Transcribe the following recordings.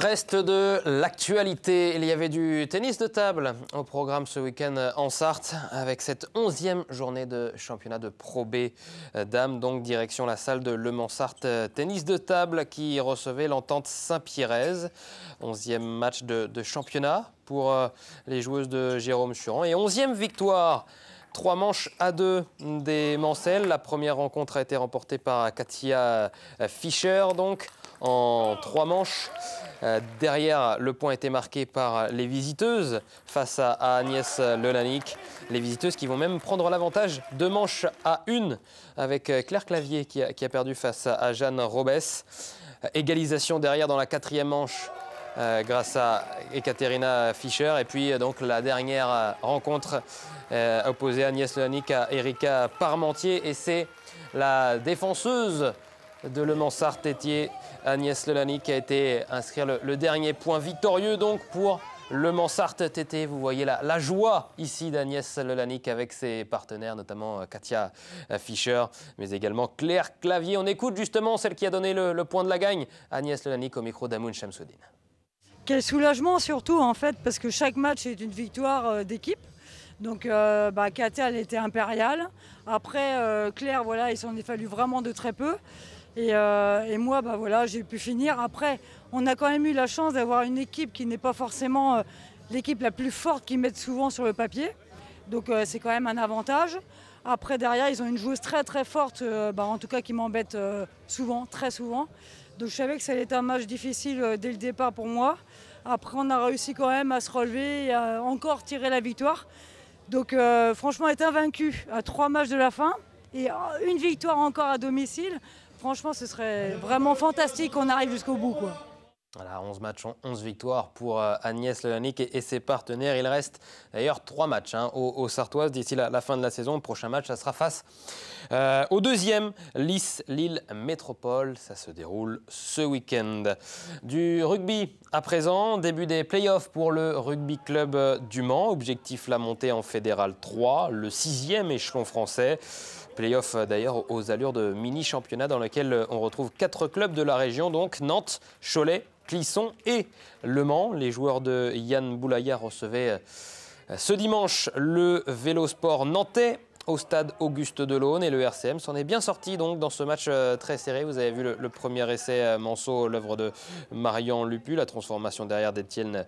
reste de l'actualité. Il y avait du tennis de table au programme ce week-end en Sarthe avec cette 11e journée de championnat de Pro B dames. Donc direction la salle de Le Mans-Sarthe tennis de table qui recevait l'Entente Saint-Pierrez. 11e match de championnat pour les joueuses de Jérôme Churan et 11e victoire. 3 manches à 2 des Mancelles. La première rencontre a été remportée par Katia Fischer donc en 3 manches. Derrière, le point a été marqué par les visiteuses face à Agnès Lelanic. Les visiteuses qui vont même prendre l'avantage 2 manches à 1 avec Claire Clavier qui a perdu face à Jeanne Robès. Égalisation derrière dans la 4e manche grâce à Ekaterina Fischer. Et puis donc la dernière rencontre opposée Agnès Lelanic à Erika Parmentier. Et c'est la défenseuse de Le Mans-Sarthe-Tétier, Agnès Lelanic, qui a été inscrire le dernier point victorieux donc pour Le Mans-Sarthe-Tétier. Vous voyez la joie ici d'Agnès Lelanic avec ses partenaires, notamment Katia Fischer, mais également Claire Clavier. On écoute justement celle qui a donné le point de la gagne, Agnès Lelanic, au micro d'Amoun Chamsoudine. Quel soulagement surtout en fait, parce que chaque match est une victoire d'équipe. Donc Katia, elle était impériale. Après Claire, voilà, il s'en est fallu vraiment de très peu. Et moi, voilà, j'ai pu finir. Après, on a quand même eu la chance d'avoir une équipe qui n'est pas forcément l'équipe la plus forte qu'ils mettent souvent sur le papier. Donc c'est quand même un avantage. Après, derrière, ils ont une joueuse très très forte, en tout cas qui m'embête souvent, très souvent. Donc je savais que ça allait être un match difficile dès le départ pour moi. Après, on a réussi quand même à se relever et à encore tirer la victoire. Donc franchement, être invaincu à 3 matchs de la fin et une victoire encore à domicile, franchement, ce serait vraiment fantastique qu'on arrive jusqu'au bout, quoi. Voilà, 11 matchs, 11 victoires pour Agnès Lelanic et ses partenaires. Il reste d'ailleurs 3 matchs aux Sartoises d'ici la fin de la saison. Le prochain match, ça sera face au deuxième, Lille Métropole. Ça se déroule ce week-end. Du rugby à présent, début des playoffs pour le rugby club du Mans. Objectif la montée en Fédéral 3, le 6e échelon français. Playoff d'ailleurs aux allures de mini-championnat dans lequel on retrouve 4 clubs de la région, donc Nantes, Cholet, Clisson et Le Mans. Les joueurs de Yann Boulaya recevaient ce dimanche le Vélosport nantais au stade Auguste Delaune et le RCM s'en est bien sorti donc dans ce match très serré. Vous avez vu le premier essai Manceau, l'œuvre de Marian Lupu, la transformation derrière d'Étienne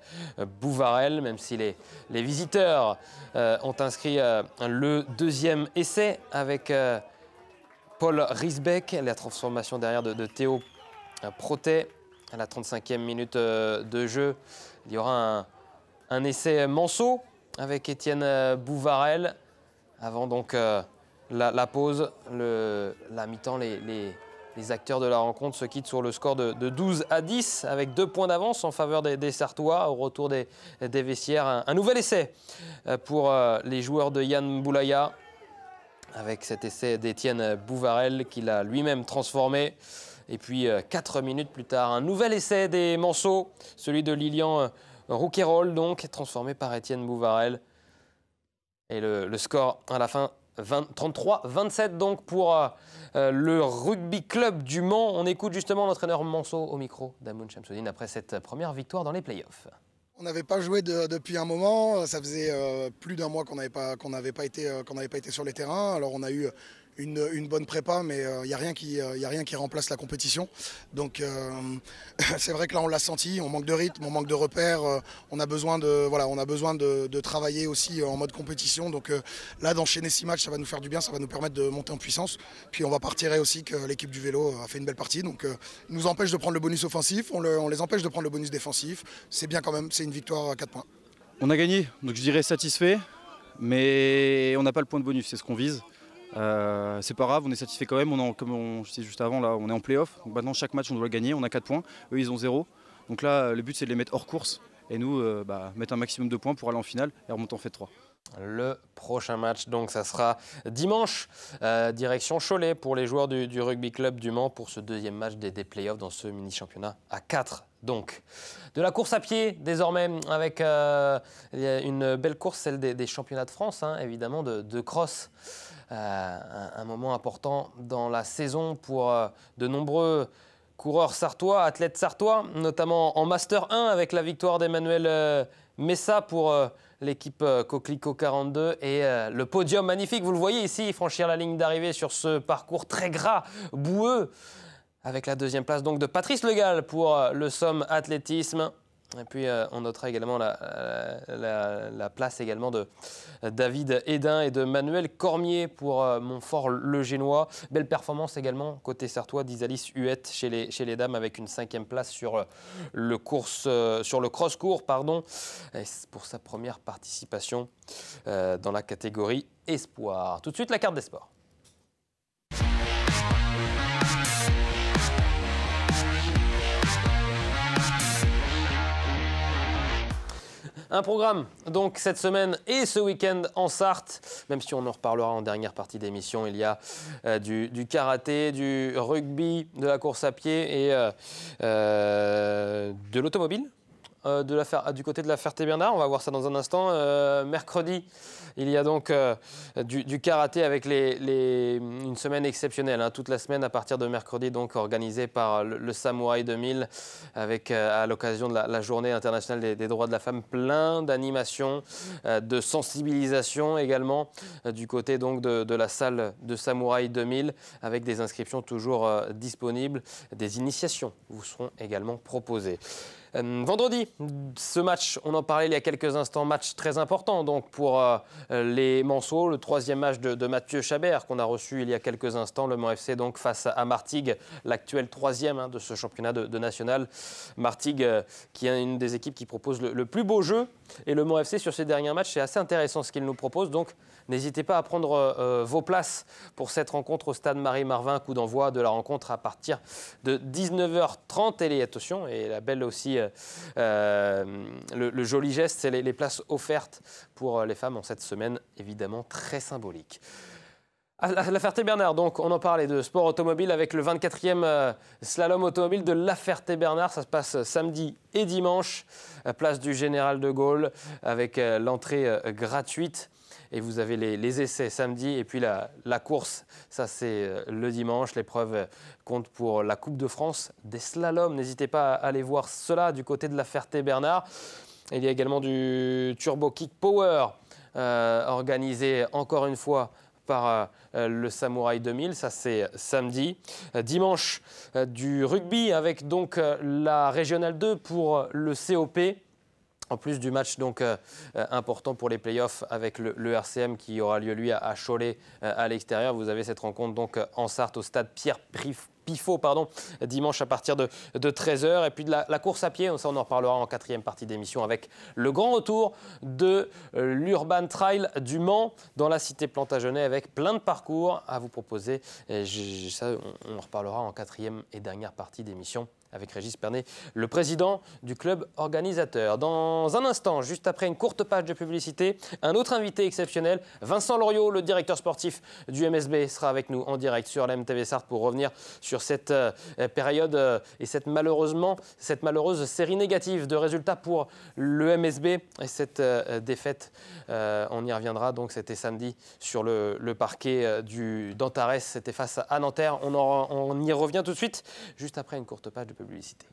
Bouvarel, même si les visiteurs ont inscrit le deuxième essai avec Paul Risbeck, la transformation derrière de Théo Protet à la 35e minute de jeu. Il y aura un essai Manceau avec Étienne Bouvarel. Avant donc la pause, la mi-temps, les acteurs de la rencontre se quittent sur le score de 12-10 avec 2 points d'avance en faveur des Sartois au retour des vestiaires. Un nouvel essai pour les joueurs de Yann Boulaya avec cet essai d'Étienne Bouvarel qu'il a lui-même transformé. Et puis 4 minutes plus tard, un nouvel essai des Manceaux, celui de Lilian Rouquayrol, donc transformé par Étienne Bouvarel. Et le score à la fin, 33-27 donc pour le rugby club du Mans. On écoute justement l'entraîneur Manceau au micro d'Amoun Chamsoudine après cette première victoire dans les playoffs. On n'avait pas joué depuis un moment, ça faisait plus d'1 mois qu'on n'avait pas été sur les terrains. Alors on a eu une bonne prépa, mais il n'y a rien qui remplace la compétition. Donc c'est vrai que là on l'a senti, on manque de rythme, on manque de repères, on a besoin de travailler aussi en mode compétition. Donc là d'enchaîner 6 matchs, ça va nous faire du bien, ça va nous permettre de monter en puissance. Puis on va pas retirer aussi que l'équipe du vélo a fait une belle partie. Donc ils nous empêche de prendre le bonus offensif, on les empêche de prendre le bonus défensif. C'est bien quand même, c'est une victoire à 4 points. On a gagné, donc je dirais satisfait, mais on n'a pas le point de bonus, c'est ce qu'on vise. C'est pas grave, on est satisfait quand même, comme on disais juste avant, là, on est en play-off, donc maintenant chaque match on doit gagner, on a 4 points, eux ils ont 0. Donc là le but c'est de les mettre hors course et nous mettre un maximum de points pour aller en finale et remonter en F3. Le prochain match, donc, ça sera dimanche, direction Cholet pour les joueurs du rugby club du Mans pour ce deuxième match des playoffs dans ce mini-championnat à 4. Donc, de la course à pied désormais avec une belle course, celle des championnats de France, évidemment, de cross. Un moment important dans la saison pour de nombreux coureurs sartois, athlètes sartois, notamment en Master 1 avec la victoire d'Emmanuel Messa pour l'équipe Coquelicot 42 et le podium magnifique, vous le voyez ici, franchir la ligne d'arrivée sur ce parcours très gras, boueux, avec la deuxième place donc de Patrice Le Gall pour le Somme Athlétisme. Et puis on notera également la place également de David Hédin et de Manuel Cormier pour Montfort-le-Génois. Belle performance également côté sartois d'Isalis Huette chez les dames avec une 5e place sur le cross-court pour sa première participation dans la catégorie espoir. Tout de suite la carte des sports. Un programme donc cette semaine et ce week-end en Sarthe, même si on en reparlera en dernière partie d'émission. Il y a du karaté, du rugby, de la course à pied et de l'automobile. Du côté de la Ferté-Bernard, on va voir ça dans un instant. Mercredi, il y a donc du karaté avec une semaine exceptionnelle, hein, toute la semaine à partir de mercredi, donc organisée par le Samouraï 2000, avec à l'occasion de la Journée internationale des droits de la femme, plein d'animations, de sensibilisation également du côté donc de la salle de Samouraï 2000, avec des inscriptions toujours disponibles, des initiations vous seront également proposées. Vendredi, ce match, on en parlait il y a quelques instants, match très important donc pour les Manceaux, le 3e match de Mathieu Chabert qu'on a reçu il y a quelques instants, le Mans FC donc face à Martigues, l'actuel 3e de ce championnat de national. Martigues qui est une des équipes qui propose le plus beau jeu, et le Mans FC sur ces derniers matchs, c'est assez intéressant ce qu'il nous propose, donc n'hésitez pas à prendre vos places pour cette rencontre au stade Marie-Marvin, coup d'envoi de la rencontre à partir de 19h30. Et attention, et la belle aussi, le joli geste, c'est les places offertes pour les femmes en cette semaine, évidemment très symbolique. À la Ferté-Bernard, donc, on en parlait de sport automobile avec le 24e slalom automobile de la Ferté-Bernard. Ça se passe samedi et dimanche, place du Général de Gaulle, avec l'entrée gratuite. Et vous avez les essais samedi et puis la course, ça c'est le dimanche. L'épreuve compte pour la Coupe de France des slaloms. N'hésitez pas à aller voir cela du côté de la Ferté-Bernard. Il y a également du Turbo Kick Power organisé encore une fois par le Samouraï 2000, ça c'est samedi. Dimanche, du rugby avec donc la Régionale 2 pour le COP. En plus du match donc important pour les playoffs avec le RCM qui aura lieu lui à Cholet à l'extérieur. Vous avez cette rencontre donc en Sarthe au stade Pierre Pifot, dimanche à partir de 13h. Et puis de la course à pied, ça on en reparlera en 4e partie d'émission avec le grand retour de l'Urban Trail du Mans dans la cité Plantagenet avec plein de parcours à vous proposer. Et ça, on en reparlera en 4e et dernière partie d'émission avec Régis Pernet, le président du club organisateur. Dans un instant, juste après une courte page de publicité, un autre invité exceptionnel, Vincent Loriot, le directeur sportif du MSB, sera avec nous en direct sur la MTV Sarthe pour revenir sur cette période et cette malheureuse série négative de résultats pour le MSB et cette défaite. On y reviendra, donc c'était samedi sur le parquet d'Antares, c'était face à Nanterre. On y revient tout de suite, juste après une courte page de publicité.